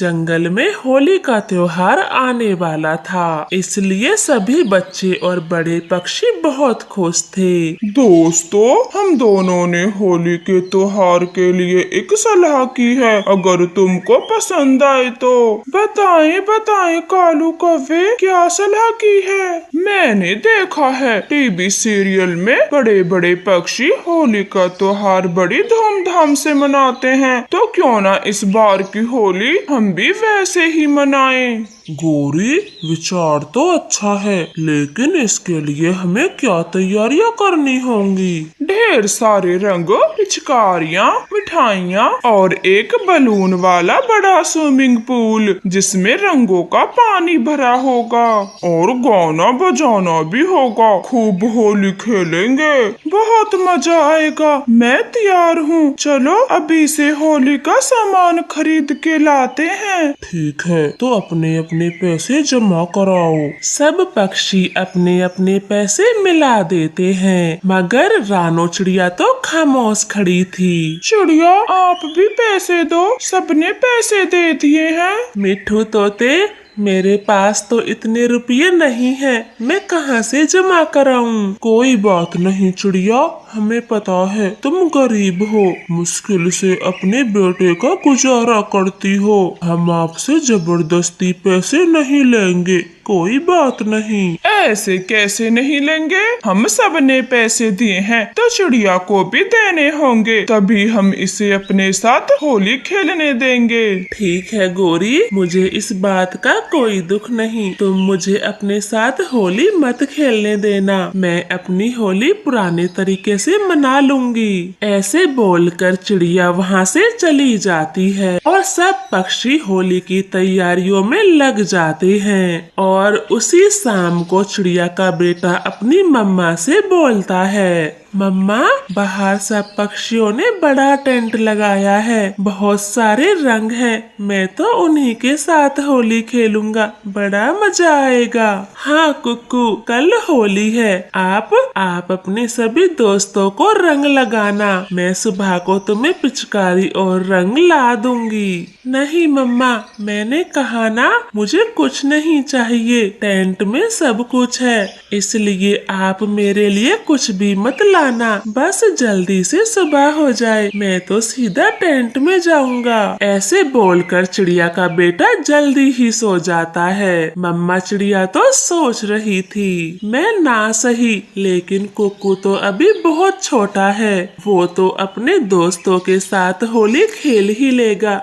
जंगल में होली का त्योहार आने वाला था, इसलिए सभी बच्चे और बड़े पक्षी बहुत खुश थे। दोस्तों, हम दोनों ने होली के त्योहार के लिए एक सलाह की है। अगर तुमको पसंद आए तो बताएं बताएं कालू कौवे, क्या सलाह की है? मैंने देखा है टीवी सीरियल में बड़े बड़े पक्षी होली का त्योहार बड़ी धूमधाम से मनाते हैं, तो क्यों ना इस बार की होली हम भी वैसे ही मनाएं। गौरी, विचार तो अच्छा है, लेकिन इसके लिए हमें क्या तैयारियां करनी होंगी? ढेर सारे रंग, पिचकारियाँ, मिठाइयाँ और एक बलून वाला बड़ा स्विमिंग पूल जिसमें रंगों का पानी भरा होगा, और गाना बजाना भी होगा। खूब होली खेलेंगे, बहुत मजा आएगा। मैं तैयार हूँ, चलो अभी से होली का सामान खरीद के लाते हैं। ठीक है, तो अपने अपने पैसे जमा कराओ। सब पक्षी अपने अपने पैसे मिला देते हैं, मगर रानो चिड़िया तो खामोश खड़ी थी। चिड़िया, आप भी पैसे दो, सबने पैसे दे दिए हैं। मिठू तोते, मेरे पास तो इतने रुपये नहीं हैं, मैं कहाँ से जमा कराऊं? कोई बात नहीं चिड़िया, हमें पता है तुम गरीब हो, मुश्किल से अपने बेटे का गुजारा करती हो। हम आपसे जबरदस्ती पैसे नहीं लेंगे, कोई बात नहीं। ऐसे कैसे नहीं लेंगे? हम सब ने पैसे दिए हैं तो चिड़िया को भी देने होंगे, तभी हम इसे अपने साथ होली खेलने देंगे। ठीक है गौरी, मुझे इस बात का कोई दुख नहीं। तुम मुझे अपने साथ होली मत खेलने देना, मैं अपनी होली पुराने तरीके से मना लूंगी। ऐसे बोलकर चिड़िया वहाँ से चली जाती है और सब पक्षी होली की तैयारियों में लग जाते हैं। और उसी शाम को चिड़िया का बेटा अपनी मम्मा से बोलता है, मम्मा, बाहर सब पक्षियों ने बड़ा टेंट लगाया है, बहुत सारे रंग हैं, मैं तो उन्हीं के साथ होली खेलूंगा, बड़ा मजा आएगा। हाँ कुक्कू, कल होली है, आप अपने सभी दोस्तों को रंग लगाना, मैं सुबह को तुम्हें पिचकारी और रंग ला दूंगी। नहीं मम्मा, मैंने कहा ना, मुझे कुछ नहीं चाहिए, टेंट में सब कुछ है, इसलिए आप मेरे लिए कुछ भी मत लाना, बस जल्दी से सुबह हो जाए, मैं तो सीधा टेंट में जाऊंगा। ऐसे बोलकर चिड़िया का बेटा जल्दी ही सो जाता है। मम्मा चिड़िया तो सोच रही थी, मैं ना सही, लेकिन कुक्कू तो अभी बहुत छोटा है, वो तो अपने दोस्तों के साथ होली खेल ही लेगा।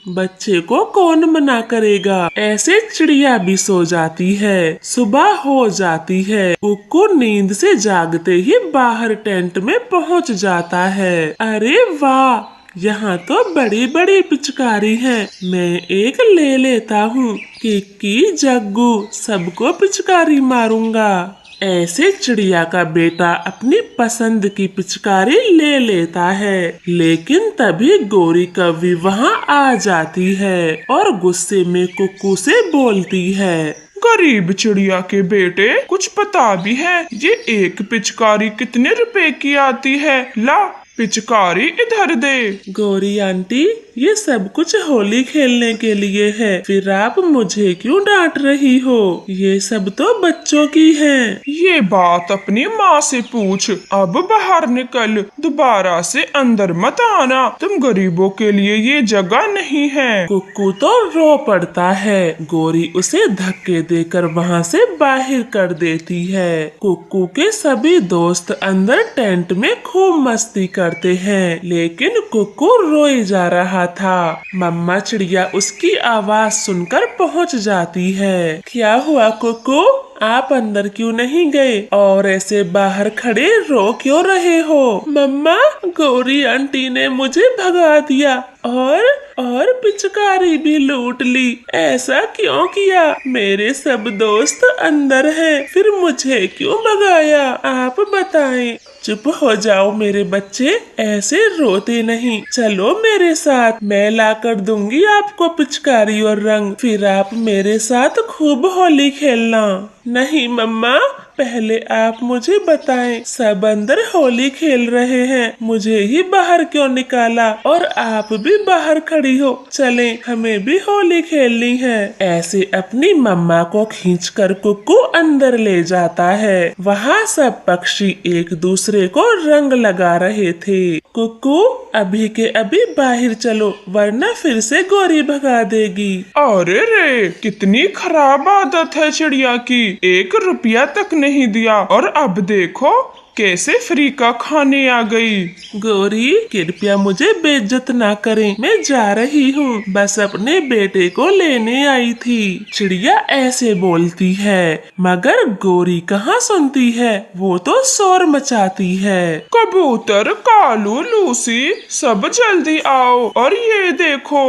बच्चे को कौन मना करेगा। ऐसे चिड़िया भी सो जाती है। सुबह हो जाती है, कुक्कू नींद से जागते ही बाहर टेंट में पहुंच जाता है। अरे वाह, यहाँ तो बड़ी बड़ी पिचकारी है, मैं एक ले लेता हूँ। किक्की, जग्गू, सबको पिचकारी मारूंगा। ऐसे चिड़िया का बेटा अपनी पसंद की पिचकारी ले लेता है, लेकिन तभी गोरी कौवी वहाँ आ जाती है और गुस्से में कुक्कू से बोलती है, गरीब चिड़िया के बेटे, कुछ पता भी है ये एक पिचकारी कितने रुपए की आती है? ला, पिचकारी इधर दे। गौरी आंटी, ये सब कुछ होली खेलने के लिए है, फिर आप मुझे क्यों डांट रही हो? ये सब तो बच्चों की है। ये बात अपनी माँ से पूछ। अब बाहर निकल, दोबारा से अंदर मत आना, तुम गरीबों के लिए ये जगह नहीं है। कुक्कू तो रो पड़ता है। गौरी उसे धक्के देकर वहाँ से बाहर कर देती है। कुक्कू के सभी दोस्त अंदर टेंट में खूब मस्ती करते हैं, लेकिन कुक्कू रोए जा रहा था। मम्मा चिड़िया उसकी आवाज सुनकर पहुंच जाती है। क्या हुआ कुक्कू, आप अंदर क्यों नहीं गए और ऐसे बाहर खड़े रो क्यों रहे हो? मम्मा, गौरी आंटी ने मुझे भगा दिया और पिचकारी भी लूट ली। ऐसा क्यों किया? मेरे सब दोस्त अंदर हैं, फिर मुझे क्यों भगाया? आप बताएं। चुप हो जाओ मेरे बच्चे, ऐसे रोते नहीं, चलो मेरे साथ, मैं लाकर दूंगी आपको पिचकारी और रंग, फिर आप मेरे साथ खूब होली खेलना। नहीं मम्मा, पहले आप मुझे बताएं, सब अंदर होली खेल रहे हैं, मुझे ही बाहर क्यों निकाला और आप भी बाहर खड़ी हो। चलें, हमें भी होली खेलनी है। ऐसे अपनी मम्मा को खींचकर कुक्कू अंदर ले जाता है। वहाँ सब पक्षी एक दूसरे को रंग लगा रहे थे। कुक्कू, अभी के अभी बाहर चलो, वरना फिर से गोरी भगा देगी। अरे रे, कितनी खराब आदत है चिड़िया की, 1 रुपया तक नहीं दिया और अब देखो कैसे फ्री का खाने आ गई। गोरी, कृपया मुझे बेइज्जत ना करें, मैं जा रही हूँ, बस अपने बेटे को लेने आई थी। चिड़िया ऐसे बोलती है, मगर गोरी कहाँ सुनती है, वो तो शोर मचाती है। कबूतर, कालू, लूसी, सब जल्दी आओ और ये देखो।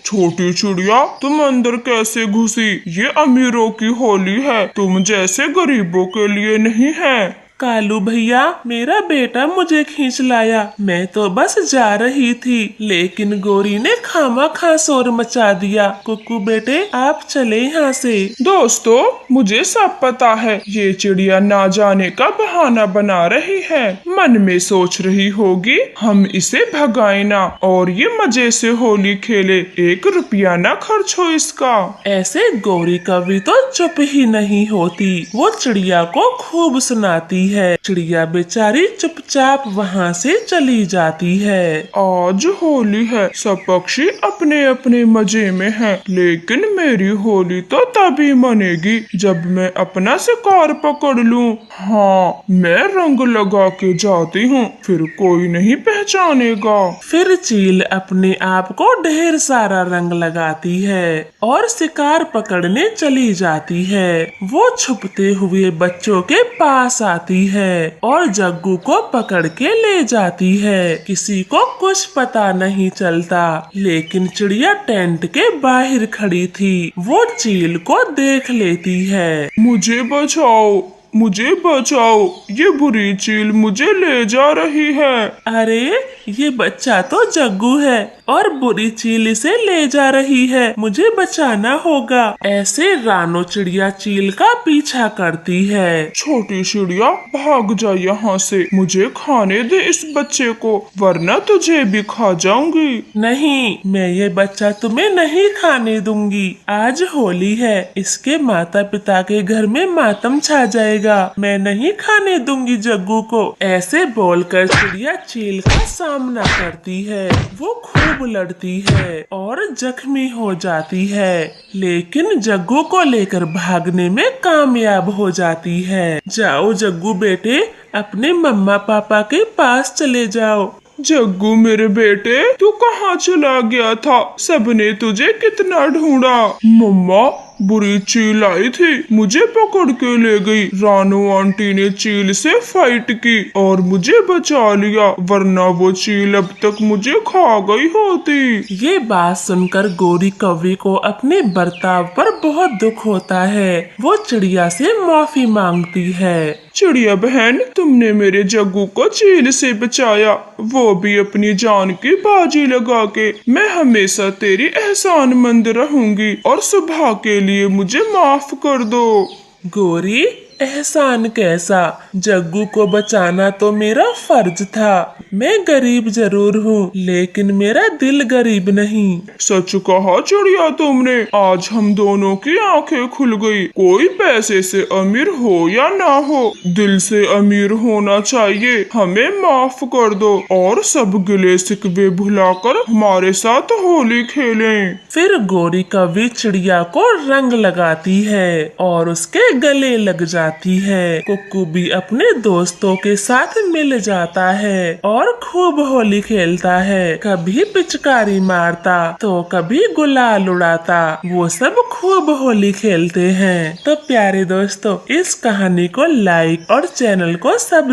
छोटी चिड़िया, तुम अंदर कैसे घुसी? ये अमीरों की होली है, तुम जैसे गरीबों के लिए नहीं है। कालू भैया, मेरा बेटा मुझे खींच लाया, मैं तो बस जा रही थी, लेकिन गोरी ने खामा शोर मचा दिया। कुक्कू बेटे, आप चले यहाँ से। दोस्तों, मुझे सब पता है, ये चिड़िया ना जाने का बहाना बना रही है। मन में सोच रही होगी हम इसे भगाए ना और ये मजे से होली खेले, 1 रुपया ना खर्च हो इसका। ऐसे गोरी कभी तो चुप ही नहीं होती, वो चिड़िया को खूब सुनाती है। चिड़िया बेचारी चुपचाप वहाँ से चली जाती है। आज होली है, सब पक्षी अपने अपने मजे में हैं, लेकिन मेरी होली तो तभी मनेगी जब मैं अपना शिकार पकड़ लूं। हाँ, मैं रंग लगा के जाती हूँ, फिर कोई नहीं पहचानेगा। फिर चील अपने आप को ढेर सारा रंग लगाती है और शिकार पकड़ने चली जाती है। वो छुपते हुए बच्चों के पास आती है और जग्गू को पकड़ के ले जाती है। किसी को कुछ पता नहीं चलता, लेकिन चिड़िया टेंट के बाहर खड़ी थी। वो चील को देख लेती है। मुझे बचाओ, मुझे बचाओ, ये बुरी चील मुझे ले जा रही है। अरे, ये बच्चा तो जग्गू है और बुरी चील इसे ले जा रही है, मुझे बचाना होगा। ऐसे रानो चिड़िया चील का पीछा करती है। छोटी चिड़िया, भाग जा यहाँ से, मुझे खाने दे इस बच्चे को, वरना तुझे भी खा जाऊंगी। नहीं, मैं ये बच्चा तुम्हें नहीं खाने दूंगी। आज होली है, इसके माता पिता के घर में मातम छा जाएगा। मैं नहीं खाने दूंगी जग्गू को। ऐसे बोलकर चिड़िया चील का सामना करती है। वो खूब लड़ती है और जख्मी हो जाती है, लेकिन जग्गू को लेकर भागने में कामयाब हो जाती है। जाओ जग्गू बेटे, अपने मम्मा पापा के पास चले जाओ। जग्गू मेरे बेटे, तू कहाँ चला गया था? सबने तुझे कितना ढूंढा। मम्मा, बुरी चील आई थी, मुझे पकड़ के ले गई। रानू आंटी ने चील से फाइट की और मुझे बचा लिया, वरना वो चील अब तक मुझे खा गई होती। ये बात सुनकर गोरी कौवे को अपने बर्ताव पर बहुत दुख होता है। वो चिड़िया से माफी मांगती है। चिड़िया बहन, तुमने मेरे जग्गू को चील से बचाया, वो भी अपनी जान की बाजी लगा के। मैं हमेशा तेरी एहसानमंद रहूंगी और सुबह के लिए मुझे माफ कर दो। गोरी, एहसान कैसा? जग्गू को बचाना तो मेरा फर्ज था। मैं गरीब जरूर हूँ, लेकिन मेरा दिल गरीब नहीं। सच कहा चिड़िया तुमने, आज हम दोनों की आंखें खुल गई। कोई पैसे से अमीर हो या ना हो, दिल से अमीर होना चाहिए। हमें माफ कर दो और सब गिले शिकवे भुलाकर हमारे साथ होली खेलें। फिर गोरी कौवी चिड़िया को रंग लगाती है और उसके गले लग जाती है। कुक्कू भी अपने दोस्तों के साथ मिल जाता है और खूब होली खेलता है। कभी पिचकारी मारता तो कभी गुलाल उड़ाता। वो सब खूब होली खेलते हैं। तो प्यारे दोस्तों, इस कहानी को लाइक और चैनल को सब